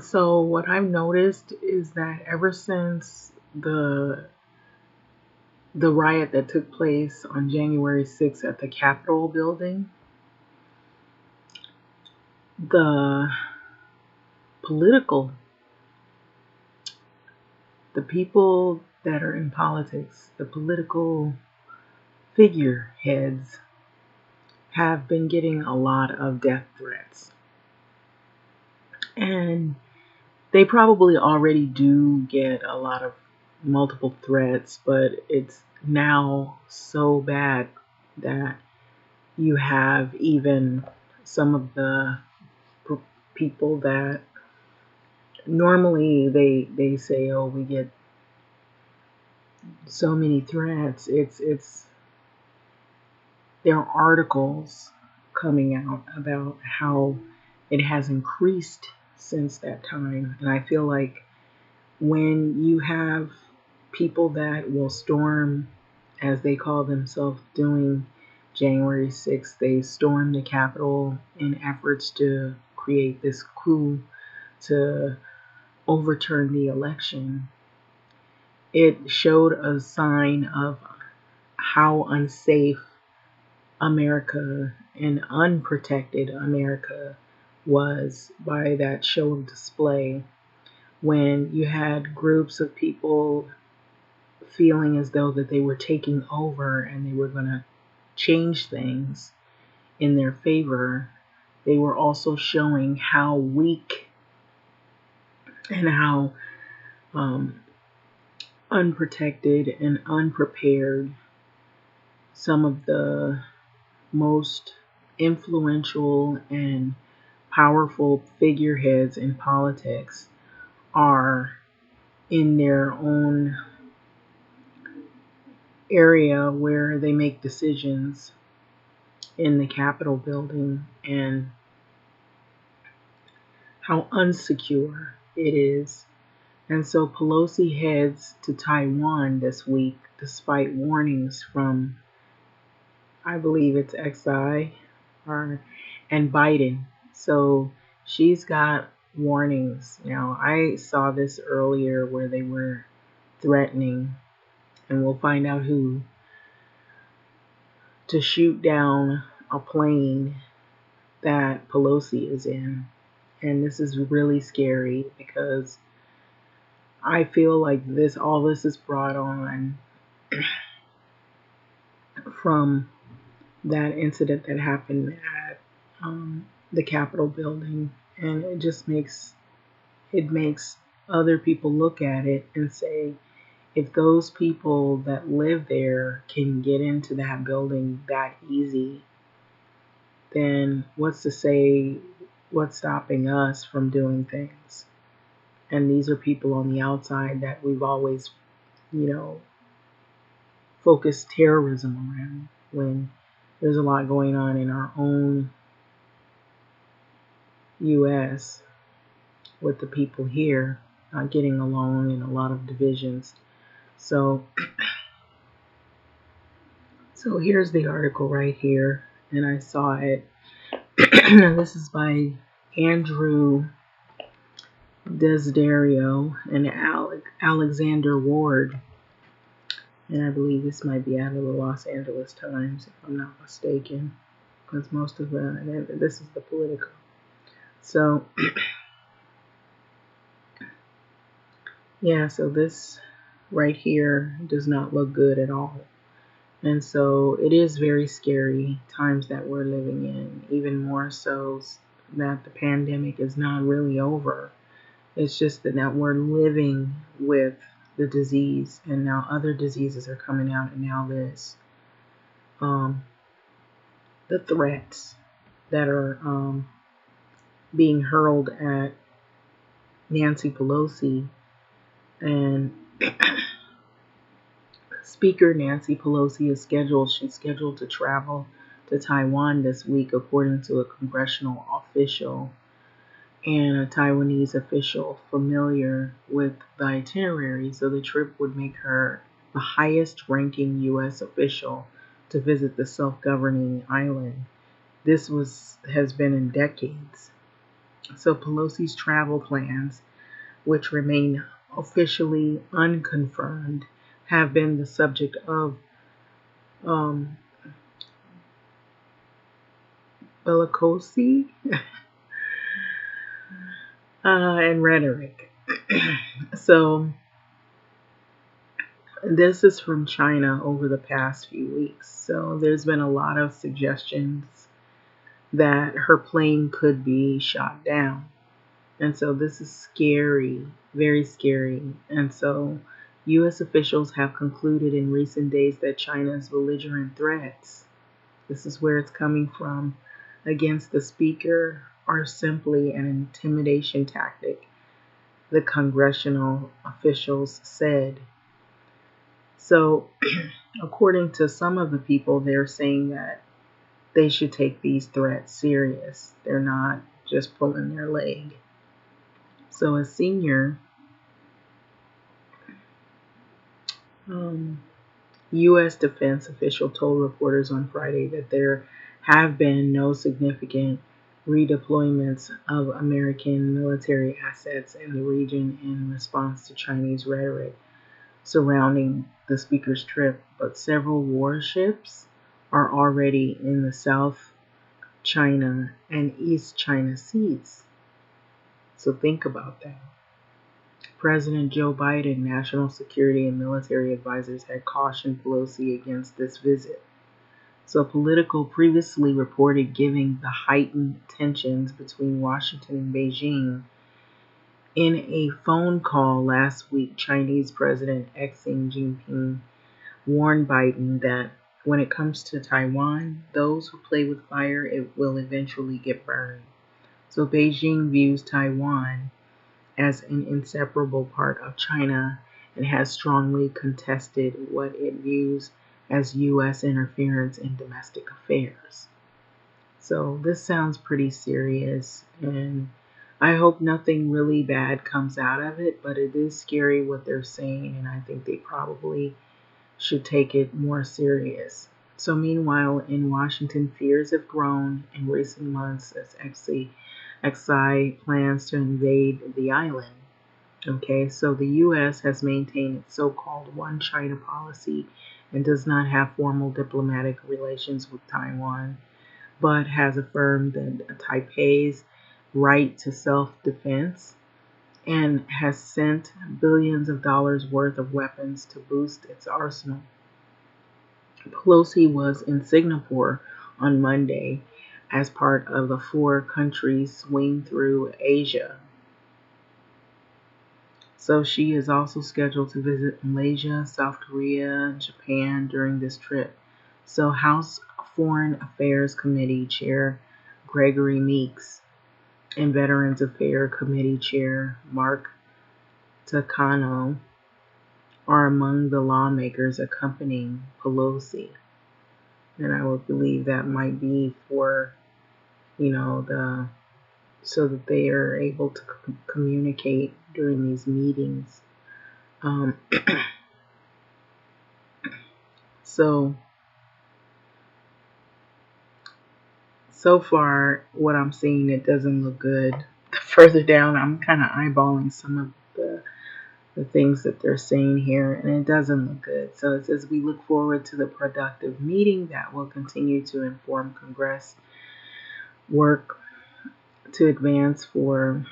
So what I've noticed is that ever since the riot that took place on January 6th at the Capitol building, the political, the people that are in politics, the political figureheads have been getting a lot of death threats. And they probably already do get a lot of multiple threats, but it's now so bad that you have even some of the people that normally they say, oh, we get so many threats. It's there are articles coming out about how it has increased since that time. And I feel like when you have people that will storm, as they call themselves, doing January 6th, they stormed the Capitol in efforts to create this coup to overturn the election. It showed a sign of how unsafe America and unprotected America was by that show of display when you had groups of people feeling as though that they were taking over and they were going to change things in their favor. They were also showing how weak and how unprotected and unprepared some of the most influential and powerful figureheads in politics are in their own area where they make decisions in the Capitol building, and how unsecure it is. And so Pelosi heads to Taiwan this week despite warnings from, I believe it's XI and Biden. So she's got warnings. Now, I saw this earlier where they were threatening, and we'll find out who, to shoot down a plane that Pelosi is in. And this is really scary because I feel like all this is brought on from that incident that happened at the Capitol building, and it makes other people look at it and say, if those people that live there can get into that building that easy, then what's stopping us from doing things? And these are people on the outside that we've always, focused terrorism around, when there's a lot going on in our own U.S. with the people here not getting along and a lot of divisions. So here's the article right here, and I saw it. This is by Andrew Desiderio and Alexander Ward, and I believe this might be out of the Los Angeles Times, if I'm not mistaken, because most of this is the Politico. So yeah, so this right here does not look good at all. And so it is very scary times that we're living in, even more so that the pandemic is not really over. It's just that now we're living with the disease, and now other diseases are coming out, and now this, the threats that are being hurled at Nancy Pelosi. And Speaker Nancy Pelosi she's scheduled to travel to Taiwan this week, according to a congressional official and a Taiwanese official familiar with the itinerary. So the trip would make her the highest ranking U.S. official to visit the self-governing island. This has been in decades. So Pelosi's travel plans, which remain officially unconfirmed, have been the subject of um, bellicosity and rhetoric. So this is from China over the past few weeks. So there's been a lot of suggestions that her plane could be shot down. And so this is scary, very scary. And so U.S. officials have concluded in recent days that China's belligerent threats, this is where it's coming from, against the speaker are simply an intimidation tactic, the congressional officials said. So, according to some of the people, they're saying that they should take these threats serious. They're not just pulling their leg. So, a senior U.S. defense official told reporters on Friday that there have been no significant redeployments of American military assets in the region in response to Chinese rhetoric surrounding the speaker's trip, but several warships are already in the South China and East China Seas. So think about that. President Joe Biden, national security and military advisors had cautioned Pelosi against this visit. So Politico previously reported giving the heightened tensions between Washington and Beijing. In a phone call last week, Chinese President Xi Jinping warned Biden that when it comes to Taiwan, those who play with fire, it will eventually get burned. So Beijing views Taiwan as an inseparable part of China and has strongly contested what it views as U.S. interference in domestic affairs. So this sounds pretty serious, and I hope nothing really bad comes out of it, but it is scary what they're saying, and I think they probably should take it more serious. So meanwhile, in Washington, fears have grown in recent months as XI plans to invade the island. Okay, so the U.S. has maintained its so-called One China policy and does not have formal diplomatic relations with Taiwan, but has affirmed that Taipei's right to self-defense and has sent billions of dollars worth of weapons to boost its arsenal. Pelosi was in Singapore on Monday as part of a four-country swing through Asia. So she is also scheduled to visit Malaysia, South Korea, and Japan during this trip. So House Foreign Affairs Committee Chair Gregory Meeks and Veterans Affairs Committee Chair Mark Takano are among the lawmakers accompanying Pelosi. And I would believe that might be for, the so that they are able to communicate during these meetings. Um, so far, what I'm seeing, it doesn't look good. Further down, I'm kind of eyeballing some of the things that they're saying here, and it doesn't look good. So it says, we look forward to the productive meeting that will continue to inform Congress work to advance for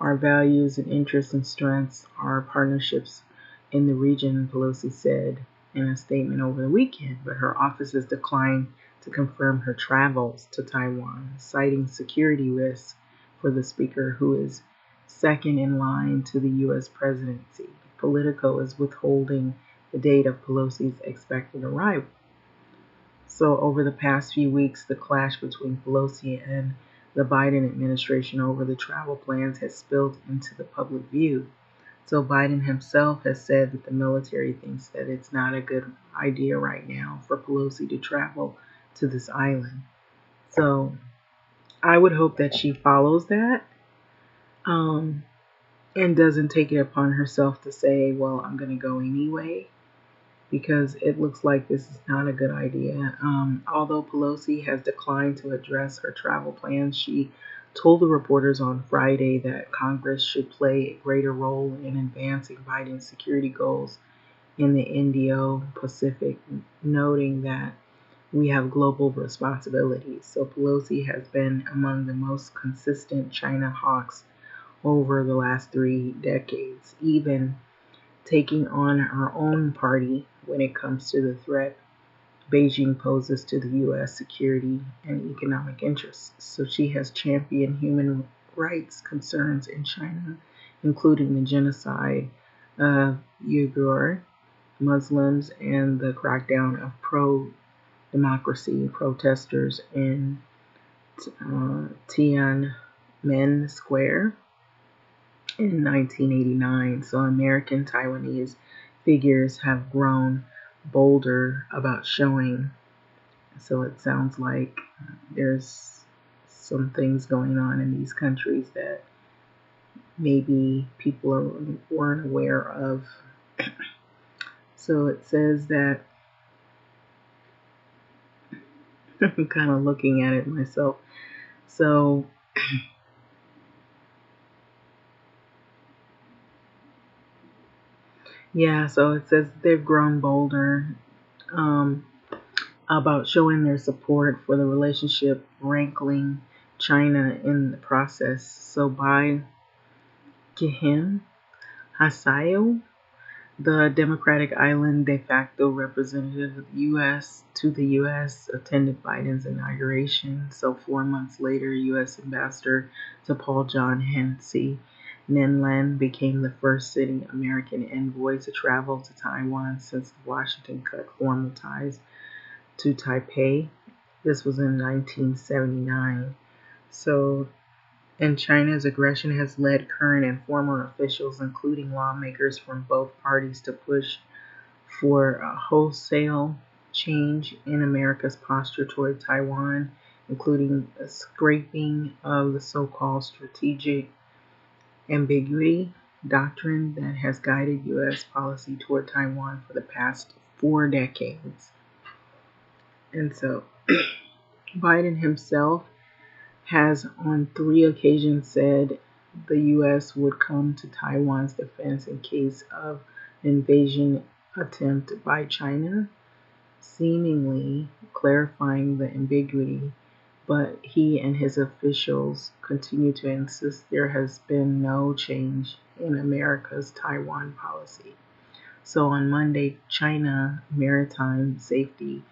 our values and interests and strengths, our partnerships in the region, Pelosi said in a statement over the weekend. But her office has declined to confirm her travels to Taiwan, citing security risks for the speaker, who is second in line to the U.S. presidency. Politico is withholding the date of Pelosi's expected arrival. So over the past few weeks, the clash between Pelosi and the Biden administration over the travel plans has spilled into the public view. So Biden himself has said that the military thinks that it's not a good idea right now for Pelosi to travel to this island. So I would hope that she follows that and doesn't take it upon herself to say, well, I'm going to go anyway, because it looks like this is not a good idea. Although Pelosi has declined to address her travel plans, she told the reporters on Friday that Congress should play a greater role in advancing Biden's security goals in the Indo-Pacific, noting that we have global responsibilities. So Pelosi has been among the most consistent China hawks over the last 3 decades, even taking on her own party when it comes to the threat Beijing poses to the U.S. security and economic interests. So she has championed human rights concerns in China, including the genocide of Uyghur Muslims and the crackdown of pro-democracy protesters in Tiananmen Square in 1989. So American Taiwanese figures have grown bolder about showing. So it sounds like there's some things going on in these countries that maybe weren't aware of. So it says that I'm kind of looking at it myself. So yeah, so it says they've grown bolder about showing their support for the relationship rankling China in the process. So by Gihim Hasayo, the Democratic Island de facto representative of the U.S. attended Biden's inauguration. So 4 months later, U.S. Ambassador to Paul John Hennessy Nenland became the first sitting American envoy to travel to Taiwan since Washington cut formal ties to Taipei. This was in 1979. So, and China's aggression has led current and former officials, including lawmakers from both parties, to push for a wholesale change in America's posture toward Taiwan, including a scrapping of the so-called strategic ambiguity doctrine that has guided U.S. policy toward Taiwan for the past 4 decades. And so Biden himself has on 3 occasions said the U.S. would come to Taiwan's defense in case of an invasion attempt by China, seemingly clarifying the ambiguity. But he and his officials continue to insist there has been no change in America's Taiwan policy. So on Monday, China Maritime Safety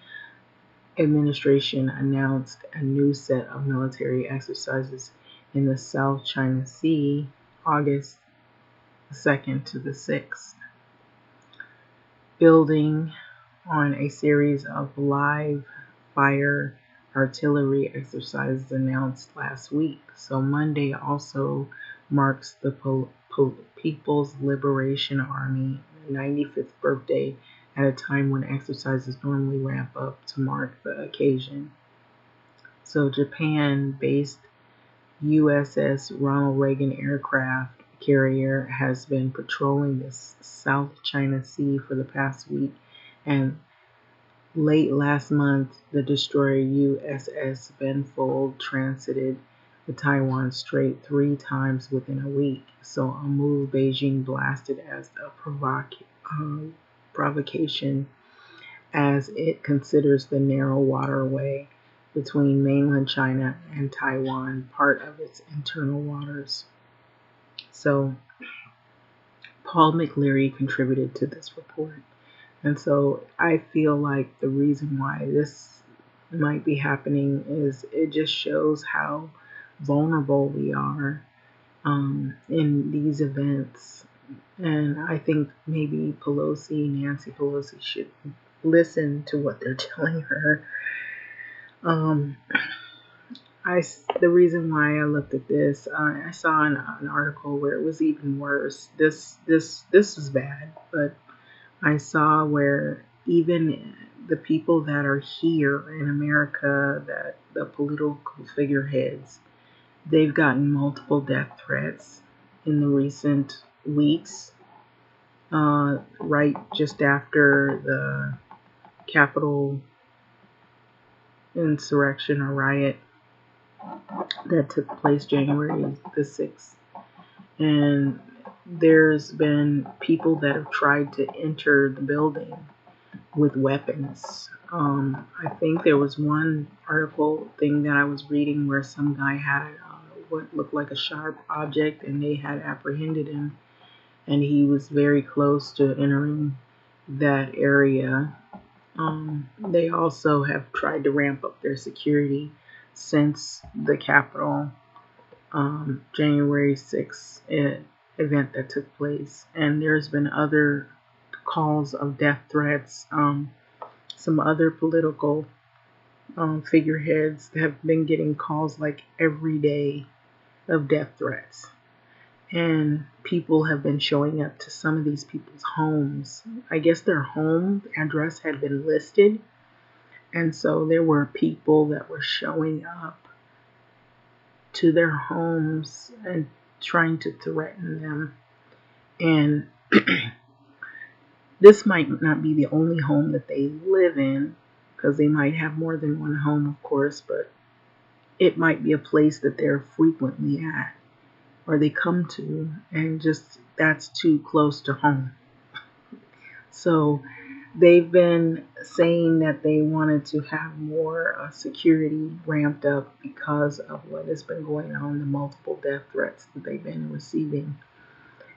Administration announced a new set of military exercises in the South China Sea, August 2nd to the 6th, building on a series of live fire artillery exercises announced last week. So Monday also marks the People's Liberation Army 95th birthday at a time when exercises normally ramp up to mark the occasion. So Japan-based USS Ronald Reagan aircraft carrier has been patrolling the South China Sea for the past week, and late last month, the destroyer USS Benfold transited the Taiwan Strait 3 times within a week. So a move Beijing blasted as a provocation as it considers the narrow waterway between mainland China and Taiwan part of its internal waters. So Paul McLeary contributed to this report. And so I feel like the reason why this might be happening is it just shows how vulnerable we are in these events. And I think maybe Nancy Pelosi, should listen to what they're telling her. The reason why I looked at this, I saw an article where it was even worse. This was bad, but I saw where even the people that are here in America, that the political figureheads, they've gotten multiple death threats in the recent weeks. right just after the Capitol insurrection or riot that took place January the 6th. And there's been people that have tried to enter the building with weapons. I think there was one article thing that I was reading where some guy had what looked like a sharp object and they had apprehended him, and he was very close to entering that area. They also have tried to ramp up their security since the Capitol January 6th event that took place. And there's been other calls of death threats. Some other political figureheads have been getting calls like every day of death threats. And people have been showing up to some of these people's homes. I guess their home address had been listed. And so there were people that were showing up to their homes and trying to threaten them. And this might not be the only home that they live in, because they might have more than one home, of course, but it might be a place that they're frequently at or they come to, and just that's too close to home. So they've been saying that they wanted to have more security ramped up because of what has been going on, the multiple death threats that they've been receiving.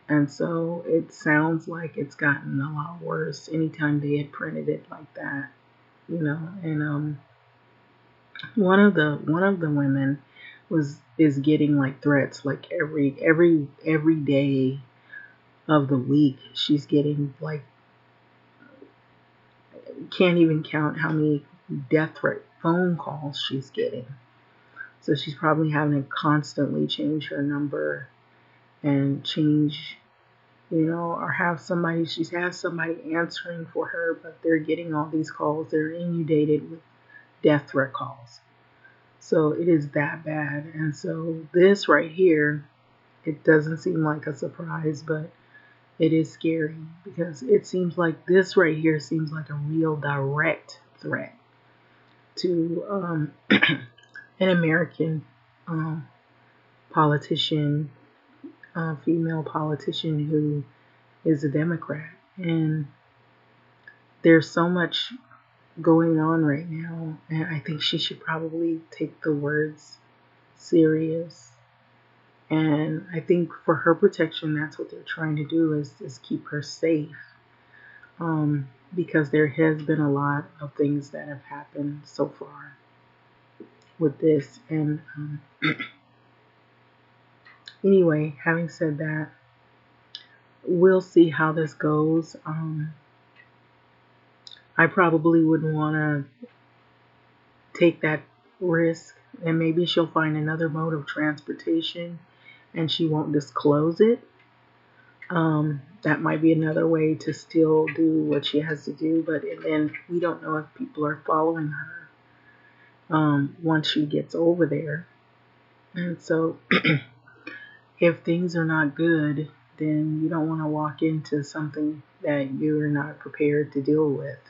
And so it sounds like it's gotten a lot worse anytime they had printed it like that, you know. And one of the women is getting like threats like every day of the week. She's getting like, can't even count how many death threat phone calls she's getting. So she's probably having to constantly change her number and change, or have somebody, she has somebody answering for her, but they're getting all these calls. They're inundated with death threat calls. So it is that bad. And so this right here, it doesn't seem like a surprise, but it is scary because it seems like this right here seems like a real direct threat to an American politician, female politician who is a Democrat. And there's so much going on right now, and I think she should probably take the words serious. And I think for her protection, that's what they're trying to do is keep her safe. Because there has been a lot of things that have happened so far with this. And anyway, having said that, we'll see how this goes. I probably wouldn't want to take that risk, and maybe she'll find another mode of transportation and she won't disclose it. That might be another way to still do what she has to do, but then we don't know if people are following her once she gets over there. And so if things are not good, then you don't want to walk into something that you're not prepared to deal with.